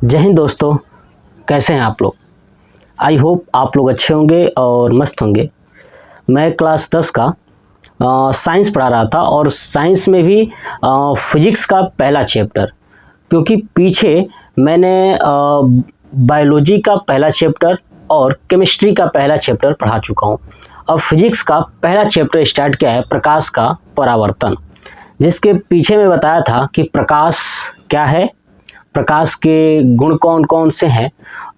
जय हिंद दोस्तों, कैसे हैं आप लोग। आई होप आप लोग अच्छे होंगे और मस्त होंगे। मैं क्लास 10 का साइंस पढ़ा रहा था और साइंस में भी फिजिक्स का पहला चैप्टर, क्योंकि पीछे मैंने बायोलॉजी का पहला चैप्टर और केमिस्ट्री का पहला चैप्टर पढ़ा चुका हूँ। अब फिजिक्स का पहला चैप्टर स्टार्ट किया है, प्रकाश का परावर्तन, जिसके पीछे मैं बताया था कि प्रकाश क्या है, प्रकाश के गुण कौन कौन से हैं,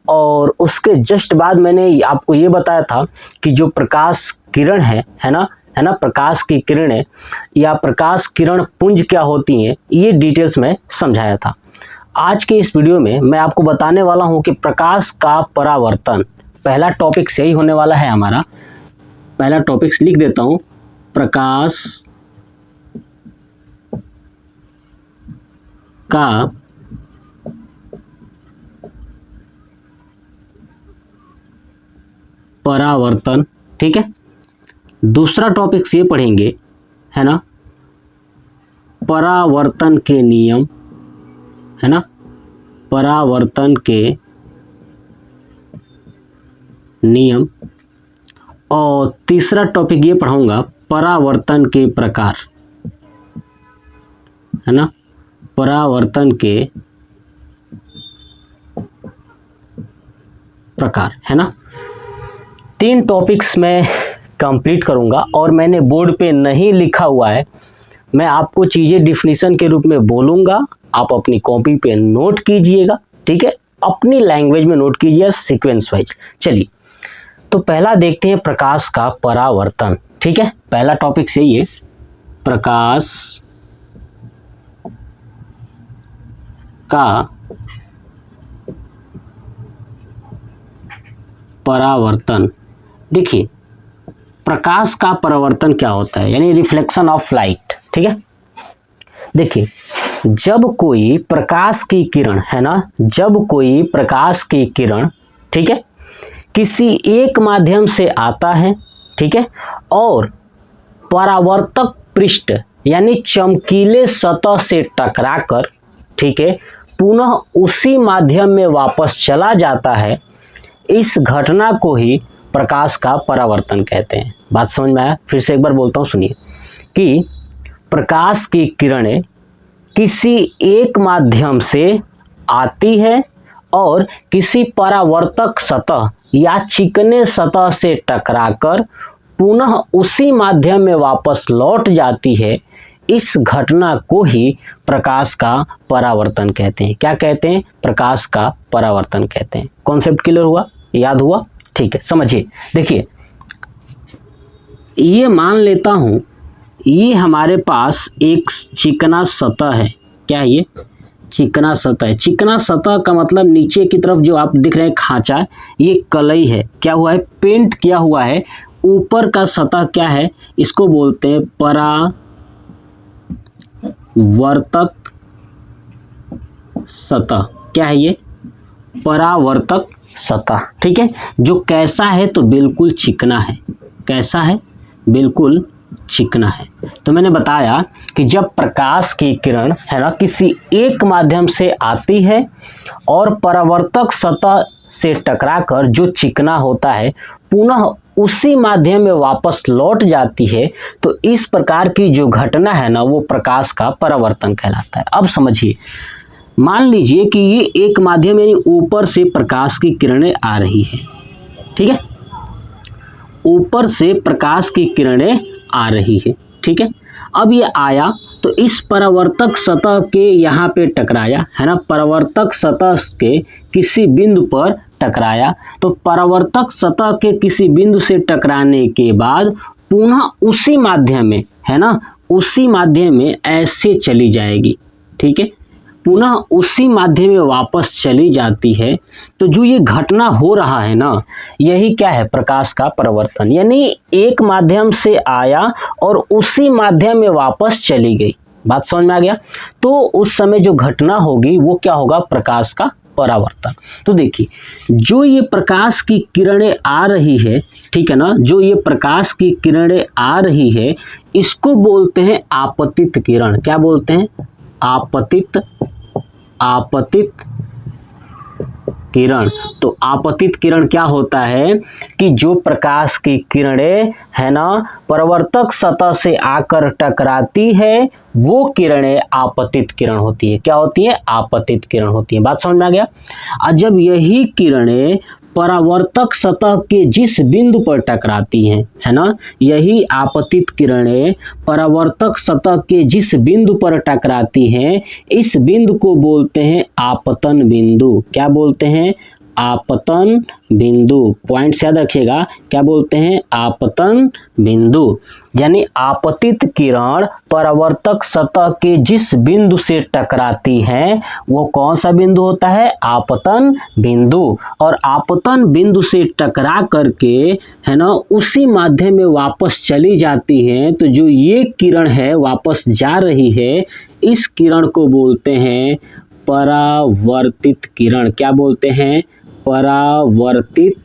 और उसके जस्ट बाद मैंने आपको ये बताया था कि जो प्रकाश किरण है ना, प्रकाश की किरणें या प्रकाश किरण पुंज क्या होती हैं, ये डिटेल्स में समझाया था। आज के इस वीडियो में मैं आपको बताने वाला हूँ कि प्रकाश का परावर्तन, पहला टॉपिक सही होने वाला है हमारा। पहला टॉपिक लिख देता हूँ, प्रकाश का परावर्तन, ठीक है। दूसरा टॉपिक ये पढ़ेंगे, है ना, परावर्तन के नियम, है ना, परावर्तन के नियम। और तीसरा टॉपिक ये पढ़ाऊंगा, परावर्तन के प्रकार, है ना, परावर्तन के प्रकार, है ना। 3 टॉपिक्स मैं कंप्लीट करूंगा और मैंने बोर्ड पे नहीं लिखा हुआ है, मैं आपको चीज़ें डिफिनीशन के रूप में बोलूँगा, आप अपनी कॉपी पे नोट कीजिएगा, ठीक है, अपनी लैंग्वेज में नोट कीजिए सीक्वेंस वाइज। चलिए, तो पहला देखते हैं प्रकाश का परावर्तन, ठीक है। पहला टॉपिक सही है, प्रकाश का परावर्तन। देखिए, प्रकाश का परावर्तन क्या होता है, यानी रिफ्लेक्शन ऑफ लाइट, ठीक है। देखिए, जब कोई प्रकाश की किरण, है ना, जब कोई प्रकाश की किरण, ठीक है, किसी एक माध्यम से आता है, ठीक है, और परावर्तक पृष्ठ यानी चमकीले सतह से टकराकर, ठीक है, पुनः उसी माध्यम में वापस चला जाता है, इस घटना को ही प्रकाश का परावर्तन कहते हैं। बात समझ में आया? फिर से एक बार बोलता हूँ, सुनिए, कि प्रकाश की किरणें किसी एक माध्यम से आती है और किसी परावर्तक सतह या चिकने सतह से टकराकर पुनः उसी माध्यम में वापस लौट जाती है, इस घटना को ही प्रकाश का परावर्तन कहते हैं। क्या कहते हैं? प्रकाश का परावर्तन कहते हैं। कॉन्सेप्ट क्लियर हुआ, याद हुआ? ठीक है, समझिए। देखिए, ये मान लेता हूँ, ये हमारे पास एक चिकना सतह है। क्या है ये? चिकना सतह है। चिकना सतह का मतलब नीचे की तरफ जो आप दिख रहे हैं खांचा, ये कलई है। क्या हुआ है? पेंट किया हुआ है। ऊपर का सतह क्या है? इसको बोलते हैं परावर्तक सतह। क्या है ये? परावर्तक सतह, ठीक है, जो कैसा है? तो बिल्कुल चिकना है। कैसा है? बिल्कुल चिकना है। तो मैंने बताया कि जब प्रकाश की किरण, है ना, किसी एक माध्यम से आती है और परावर्तक सतह से टकराकर जो चिकना होता है पुनः उसी माध्यम में वापस लौट जाती है, तो इस प्रकार की जो घटना है ना, वो प्रकाश का परावर्तन कहलाता है। अब समझिए, मान लीजिए कि ये एक माध्यम यानी ऊपर से प्रकाश की किरणें आ रही है, ठीक है, ऊपर से प्रकाश की किरणें आ रही है, ठीक है। अब ये आया तो इस परावर्तक सतह के यहाँ पे टकराया, है ना, परावर्तक सतह के किसी बिंदु पर टकराया, तो परावर्तक सतह के किसी बिंदु से टकराने के बाद पुनः उसी माध्यम में, है ना, उसी माध्यम में ऐसे चली जाएगी, ठीक है, पुनः उसी माध्यम में वापस चली जाती है। तो जो ये घटना हो रहा है ना, यही क्या है? प्रकाश का परावर्तन। यानी एक माध्यम से आया और उसी माध्यम में वापस चली गई। बात समझ में आ गया? तो उस समय जो घटना होगी वो क्या होगा? प्रकाश का परावर्तन। तो देखिए, जो ये प्रकाश की किरणें आ रही है, ठीक है ना, जो ये प्रकाश की किरणें आ रही है, इसको बोलते हैं आपतित किरण। क्या बोलते हैं? आपतित किरण। तो आपतित किरण क्या होता है कि जो प्रकाश की किरणें है ना परावर्तक सतह से आकर टकराती है वो किरणें आपतित किरण होती है। क्या होती है? आपतित किरण होती है। बात समझ में आ गया? और जब यही किरणें परावर्तक सतह के जिस बिंदु पर टकराती हैं, है ना, यही आपतित किरणें परावर्तक सतह के जिस बिंदु पर टकराती हैं इस बिंदु को बोलते हैं आपतन बिंदु। क्या बोलते हैं? आपतन बिंदु। पॉइंट्स याद रखिएगा, क्या बोलते हैं? आपतन बिंदु। यानी आपतित किरण परावर्तक सतह के जिस बिंदु से टकराती है वो कौन सा बिंदु होता है? आपतन बिंदु। और आपतन बिंदु से टकरा करके है ना उसी माध्यम में वापस चली जाती है। तो जो ये किरण है वापस जा रही है इस किरण को बोलते हैं परावर्तित किरण। क्या बोलते हैं? परावर्तित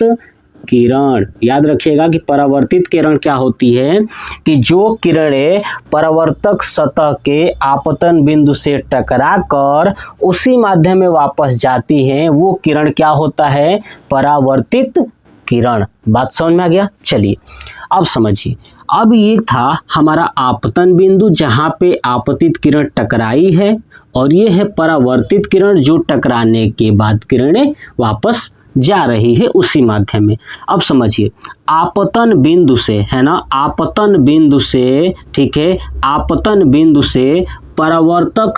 किरण। याद रखिएगा कि परावर्तित किरण क्या होती है कि जो किरणें परावर्तक सतह के आपतन बिंदु से टकराकर उसी माध्यम में वापस जाती हैं वो किरण क्या होता है? परावर्तित किरण। बात समझ में आ गया? चलिए अब समझिए। अब ये था हमारा आपतन बिंदु जहाँ पे आपतित किरण टकराई है और ये है परावर्तित किरण जो टकराने के बाद किरणें वापस जा रही है उसी माध्यम में। अब समझिए आपतन बिंदु से है ना, आपतन बिंदु से, ठीक है, आपतन बिंदु से परावर्तक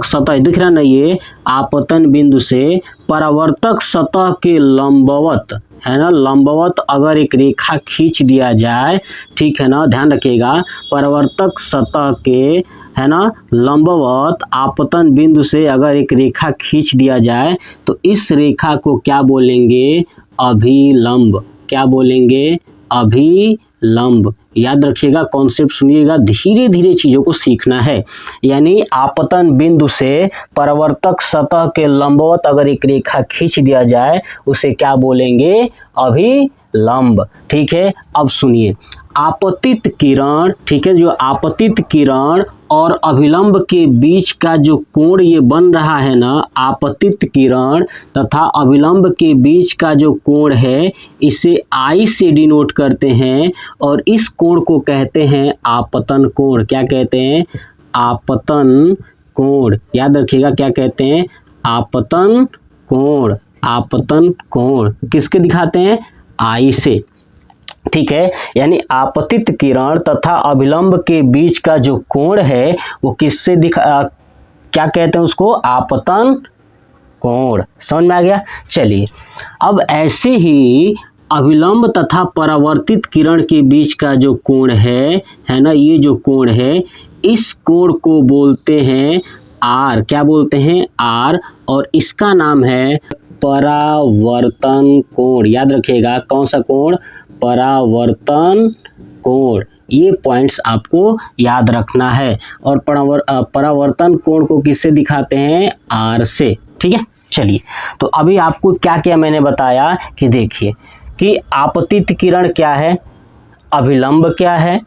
सतह दिख रहा ना, ये आपतन बिंदु से परावर्तक सतह के लंबवत है ना, लंबवत अगर एक रेखा खींच दिया जाए, ठीक है ना, ध्यान रखिएगा, परावर्तक सतह के है ना लंबवत आपतन बिंदु से अगर एक रेखा खींच दिया जाए तो इस रेखा को क्या बोलेंगे? अभिलंब। क्या बोलेंगे? अभिलंब। याद रखिएगा, कॉन्सेप्ट सुनिएगा, धीरे धीरे चीज़ों को सीखना है। यानी आपतन बिंदु से परावर्तक सतह के लंबवत अगर एक रेखा खींच दिया जाए उसे क्या बोलेंगे? अभिलंब। ठीक है, अब सुनिए, आपतित किरण, ठीक है, जो आपतित किरण और अभिलंब के बीच का जो कोण ये बन रहा है ना, आपतित किरण तथा अभिलंब के बीच का जो कोण है इसे I से डिनोट करते हैं और इस कोण को कहते हैं आपतन कोण। क्या कहते हैं? आपतन कोण। याद रखिएगा, क्या कहते हैं? आपतन कोण। आपतन कोण किसके दिखाते हैं? I से। ठीक है, यानी आपतित किरण तथा अभिलंब के बीच का जो कोण है वो किससे क्या कहते हैं उसको? आपतन कोण। समझ में आ गया? चलिए, अब ऐसे ही अभिलंब तथा परावर्तित किरण के बीच का जो कोण है ना, ये जो कोण है इस कोण को बोलते हैं R। क्या बोलते हैं? R। और इसका नाम है परावर्तन कोण। याद रखिएगा, कौन सा कोण? परावर्तन कोण। ये पॉइंट्स आपको याद रखना है। और परावर्तन कोण को किससे दिखाते हैं? R से। ठीक है, चलिए, तो अभी आपको क्या क्या मैंने बताया कि देखिए कि आपतित किरण क्या है, अभिलंब क्या है,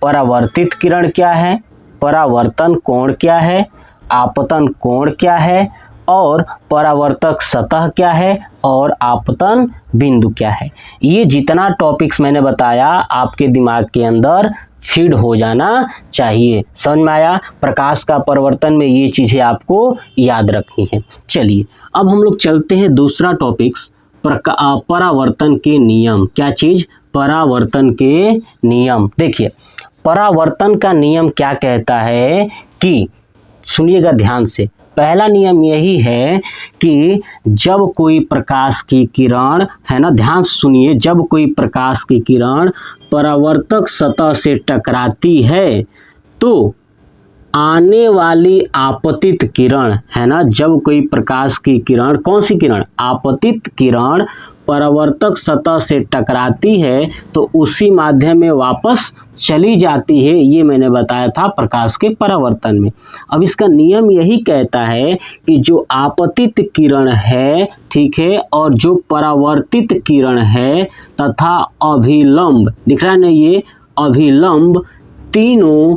परावर्तित किरण क्या है, परावर्तन कोण क्या है, आपतन कोण क्या है और परावर्तक सतह क्या है और आपतन बिंदु क्या है। ये जितना टॉपिक्स मैंने बताया आपके दिमाग के अंदर फीड हो जाना चाहिए। समझ में आया? प्रकाश का परावर्तन में ये चीज़ें आपको याद रखनी है। चलिए, अब हम लोग चलते हैं दूसरा टॉपिक्स, परावर्तन के नियम। क्या चीज़? परावर्तन के नियम। देखिए, परावर्तन का नियम क्या कहता है कि, सुनिएगा ध्यान से, पहला नियम यही है कि जब कोई प्रकाश की किरण है ना, ध्यान सुनिए, जब कोई प्रकाश की किरण परावर्तक सतह से टकराती है तो आने वाली आपतित किरण है ना, जब कोई प्रकाश की किरण, कौन सी किरण? आपतित किरण परावर्तक सतह से टकराती है तो उसी माध्यम में वापस चली जाती है। ये मैंने बताया था प्रकाश के परावर्तन में। अब इसका नियम यही कहता है कि जो आपतित किरण है, ठीक है, और जो परावर्तित किरण है तथा अभिलंब, दिख रहा है ना, ये अभिलंब, तीनों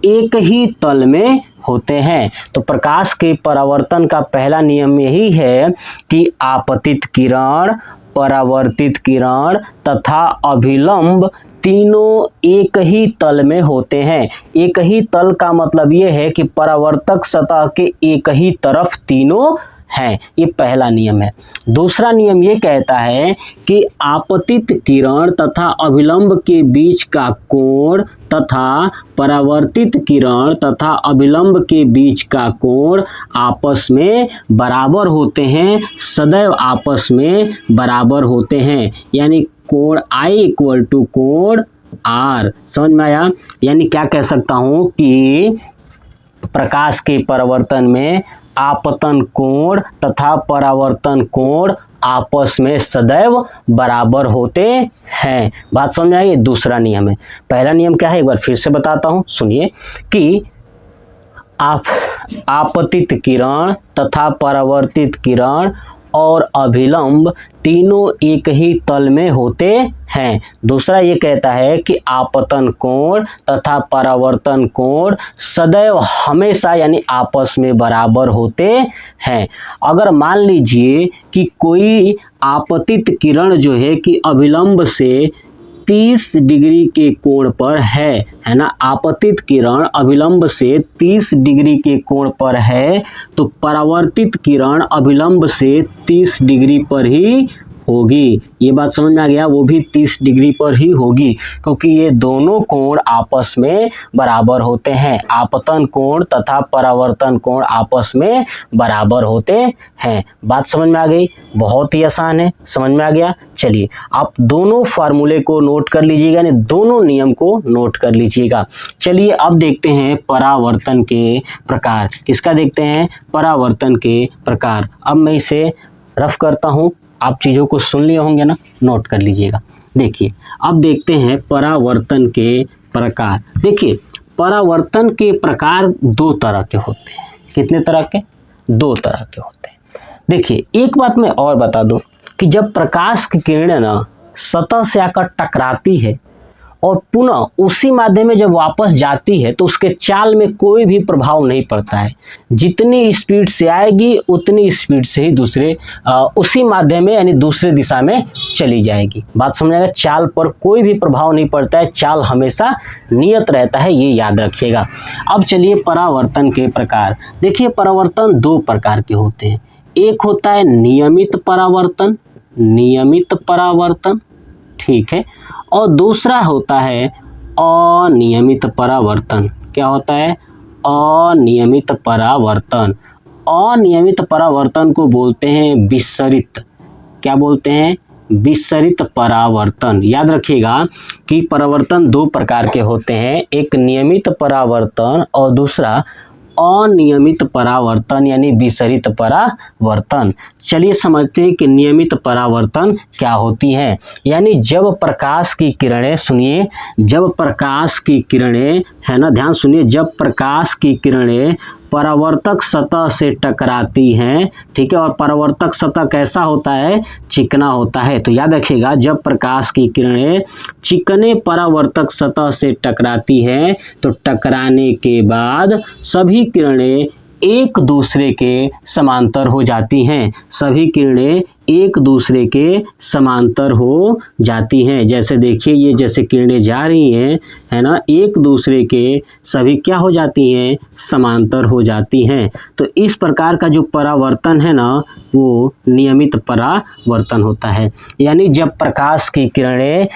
एक ही तल में होते हैं। तो प्रकाश के परावर्तन का पहला नियम यही है कि आपतित किरण, परावर्तित किरण तथा अभिलंब तीनों एक ही तल में होते हैं। एक ही तल का मतलब ये है कि परावर्तक सतह के एक ही तरफ तीनों हैं। ये पहला नियम है। दूसरा नियम ये कहता है कि आपतित किरण तथा अभिलंब के बीच का कोण तथा परावर्तित किरण तथा अभिलंब के बीच का कोण आपस में बराबर होते हैं, सदैव आपस में बराबर होते हैं। यानी कोण I इक्वल टू कोण R। समझ में आया? यानी क्या कह सकता हूँ कि प्रकाश के परावर्तन में आपतन कोण तथा परावर्तन कोण आपस में सदैव बराबर होते हैं। बात समझ में आई? दूसरा नियम है। पहला नियम क्या है एक बार फिर से बताता हूँ, सुनिए कि आपतित किरण तथा परावर्तित किरण और अभिलंब तीनों एक ही तल में होते हैं। दूसरा ये कहता है कि आपतन कोण तथा परावर्तन कोण सदैव हमेशा यानी आपस में बराबर होते हैं। अगर मान लीजिए कि कोई आपतित किरण जो है कि अभिलंब से 30 डिग्री के कोण पर है ना, आपतित किरण अभिलंब से 30 डिग्री के कोण पर है, तो परावर्तित किरण अभिलंब से 30 डिग्री पर ही होगी। ये बात समझ में आ गया? वो भी 30 डिग्री पर ही होगी, क्योंकि ये दोनों कोण आपस में बराबर होते हैं। आपतन कोण तथा परावर्तन कोण आपस में बराबर होते हैं। बात समझ में आ गई? बहुत ही आसान है, समझ में आ गया? चलिए आप दोनों फार्मूले को नोट कर लीजिएगा, यानी दोनों नियम को नोट कर लीजिएगा। चलिए अब देखते हैं परावर्तन के प्रकार। किसका देखते हैं? परावर्तन के प्रकार। अब मैं इसे रफ करता हूँ, आप चीज़ों को सुन लिए होंगे ना, नोट कर लीजिएगा। देखिए अब देखते हैं परावर्तन के प्रकार। देखिए परावर्तन के प्रकार दो तरह के होते हैं। कितने तरह के? दो तरह के होते हैं। देखिए एक बात मैं और बता दूं कि जब प्रकाश की किरणें ना सतह से आकर टकराती है और पुनः उसी माध्यम में जब वापस जाती है तो उसके चाल में कोई भी प्रभाव नहीं पड़ता है। जितनी स्पीड से आएगी उतनी स्पीड से ही उसी माध्यम में यानी दूसरे दिशा में चली जाएगी। बात समझ आएगा? चाल पर कोई भी प्रभाव नहीं पड़ता है, चाल हमेशा नियत रहता है, ये याद रखिएगा। अब चलिए परावर्तन के प्रकार। देखिए परावर्तन दो प्रकार के होते हैं। एक होता है नियमित परावर्तन, नियमित परावर्तन, ठीक है, और दूसरा होता है अनियमित परावर्तन। क्या होता है? अनियमित परावर्तन। अनियमित परावर्तन को बोलते हैं विसरित। क्या बोलते हैं? विसरित परावर्तन। याद रखिएगा कि परावर्तन दो प्रकार के होते हैं, एक नियमित परावर्तन और दूसरा अनियमित परावर्तन यानी विसरित परावर्तन। चलिए समझते हैं कि नियमित परावर्तन क्या होती है। यानी जब प्रकाश की किरणें, सुनिए, जब प्रकाश की किरणें, है ना, ध्यान सुनिए, जब प्रकाश की किरणें परावर्तक सतह से टकराती हैं, ठीक है, और परावर्तक सतह कैसा होता है? चिकना होता है। तो याद रखिएगा जब प्रकाश की किरणें चिकने परावर्तक सतह से टकराती हैं तो टकराने के बाद सभी किरणें एक दूसरे के समांतर हो जाती हैं। सभी किरणें एक दूसरे के समांतर हो जाती हैं। जैसे देखिए ये जैसे किरणें जा रही हैं, है ना, एक दूसरे के सभी क्या हो जाती हैं? समांतर हो जाती हैं। तो इस प्रकार का जो परावर्तन है ना वो नियमित परावर्तन होता है। यानी जब प्रकाश की किरणें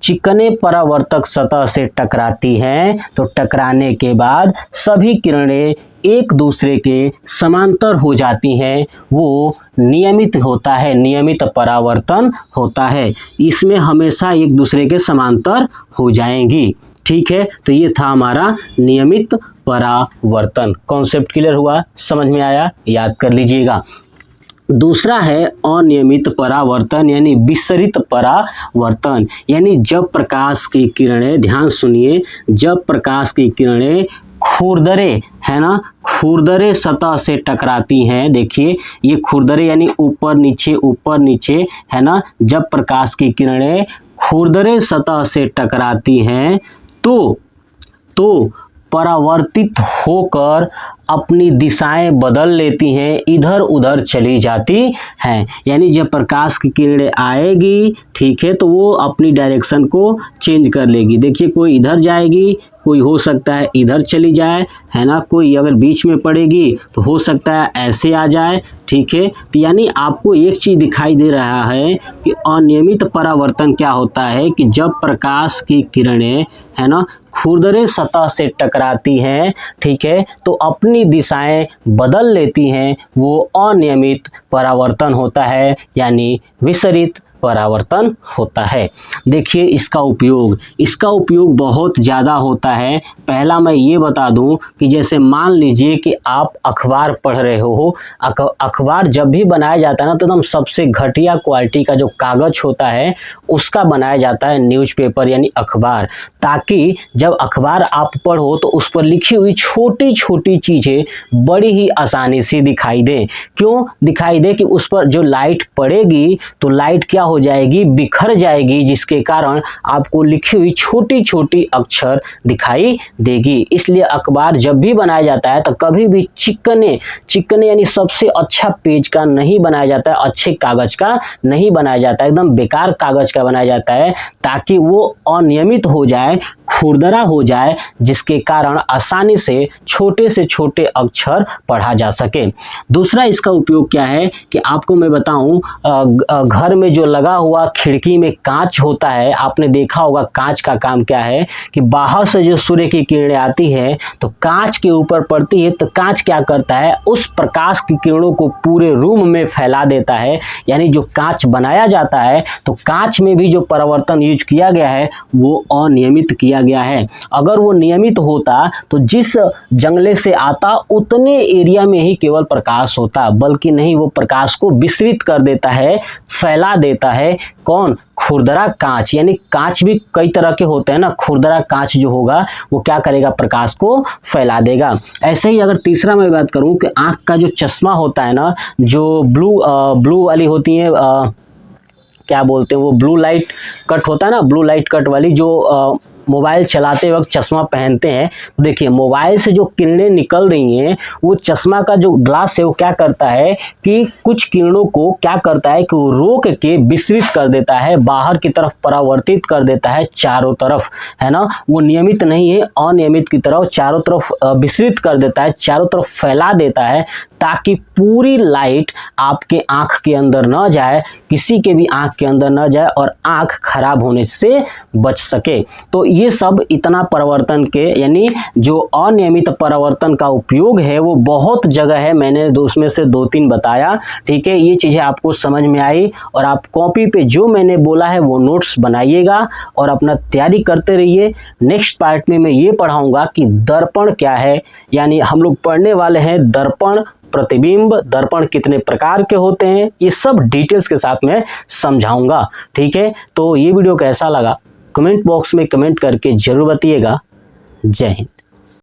चिकने परावर्तक सतह से टकराती हैं तो टकराने के बाद सभी किरणें एक दूसरे के समांतर हो जाती हैं, वो नियमित होता है, नियमित परावर्तन होता है। इसमें हमेशा एक दूसरे के समांतर हो जाएंगी, ठीक है। तो ये था हमारा नियमित परावर्तन। कॉन्सेप्ट क्लियर हुआ? समझ में आया? याद कर लीजिएगा। दूसरा है अनियमित परावर्तन यानी विसरित परावर्तन। यानी जब प्रकाश की किरणें, ध्यान सुनिए, जब प्रकाश की किरणें खुरदरे, है ना, खुरदरे सतह से टकराती हैं। देखिए ये खुरदरे यानी ऊपर नीचे, है ना, जब प्रकाश की किरणें खुरदरे सतह से टकराती हैं तो परावर्तित होकर अपनी दिशाएं बदल लेती हैं, इधर उधर चली जाती हैं। यानी जब प्रकाश की किरणें आएगी, ठीक है, तो वो अपनी डायरेक्शन को चेंज कर लेगी। देखिए कोई इधर जाएगी, कोई हो सकता है इधर चली जाए, है ना, कोई अगर बीच में पड़ेगी तो हो सकता है ऐसे आ जाए, ठीक है। तो यानी आपको एक चीज़ दिखाई दे रहा है कि अनियमित परावर्तन क्या होता है कि जब प्रकाश की किरणें, है ना, खुरदरे सतह से टकराती हैं, ठीक है, तो अपनी दिशाएं बदल लेती हैं, वो अनियमित परावर्तन होता है, यानी विसरित परावर्तन होता है। देखिए इसका उपयोग बहुत ज़्यादा होता है। पहला मैं ये बता दूं कि जैसे मान लीजिए कि आप अखबार पढ़ रहे हो, अखबार जब भी बनाया जाता है ना, तो एकदम सबसे घटिया क्वालिटी का जो कागज़ होता है उसका बनाया जाता है न्यूज़पेपर यानी अखबार, ताकि जब अखबार आप पढ़ो तो उस पर लिखी हुई छोटी छोटी चीज़ें बड़ी ही आसानी से दिखाई दें। क्यों दिखाई दे कि उस पर जो लाइट पड़ेगी तो लाइट क्या हो जाएगी, बिखर जाएगी, जिसके कारण आपको लिखी हुई छोटी छोटी अक्षर दिखाई देगी। इसलिए अखबार जब भी बनाया जाता है तो कभी भी चिकने यानी सबसे अच्छा पेज का नहीं बनाया जाता है, अच्छे कागज का नहीं बनाया जाता है, एकदम बेकार कागज का बनाया जाता है, ताकि वो अनियमित हो जाए, खुरदरा हो जाए, जिसके कारण आसानी से छोटे अक्षर पढ़ा जा सके। दूसरा इसका उपयोग क्या है कि आपको मैं बताऊं, घर में जो लगा हुआ खिड़की में कांच होता है, आपने देखा होगा कांच का काम क्या है कि बाहर से जो सूर्य की किरणें आती है तो कांच के ऊपर पड़ती है, तो कांच क्या करता है, उस प्रकाश की किरणों को पूरे रूम में फैला देता है। यानी जो कांच बनाया जाता है तो कांच में भी जो परावर्तन यूज किया गया है वो अनियमित किया गया है। अगर वो नियमित होता तो जिस जंगले से आता उतने एरिया में ही केवल प्रकाश होता, बल्कि नहीं, वो प्रकाश को विसरित कर देता है, फैला देता है। कौन? खुरदरा कांच। यानी कांच भी कई तरह के होते हैं ना, खुरदरा कांच जो होगा वो क्या करेगा, प्रकाश को फैला देगा। ऐसे ही अगर तीसरा मैं बात करूं कि आंख का जो चश्मा होता है ना, जो ब्लू वाली होती है, क्या बोलते हैं वो, ब्लू लाइट कट होता है ना, ब्लू लाइट कट वाली, जो मोबाइल चलाते वक्त चश्मा पहनते हैं। तो देखिए मोबाइल से जो किरणें निकल रही हैं, वो चश्मा का जो ग्लास है वो क्या करता है कि कुछ किरणों को क्या करता है कि वो रोक के विसरित कर देता है, बाहर की तरफ परावर्तित कर देता है चारों तरफ, है ना। वो नियमित नहीं है, अनियमित की तरफ चारों तरफ विसरित कर देता है, चारों तरफ फैला देता है, ताकि पूरी लाइट आपके आँख के अंदर न जाए, किसी के भी आँख के अंदर न जाए और आँख खराब होने से बच सके। तो ये सब इतना परावर्तन के यानी जो अनियमित परावर्तन का उपयोग है वो बहुत जगह है, मैंने उसमें से 2-3 बताया, ठीक है। ये चीज़ें आपको समझ में आई और आप कॉपी पे जो मैंने बोला है वो नोट्स बनाइएगा और अपना तैयारी करते रहिए। नेक्स्ट पार्ट में मैं ये पढ़ाऊँगा कि दर्पण क्या है, यानी हम लोग पढ़ने वाले हैं दर्पण, प्रतिबिंब, दर्पण कितने प्रकार के होते हैं, ये सब डिटेल्स के साथ मैं समझाऊंगा, ठीक है। तो ये वीडियो कैसा लगा कमेंट बॉक्स में कमेंट करके जरूर बताइएगा। जय हिंद।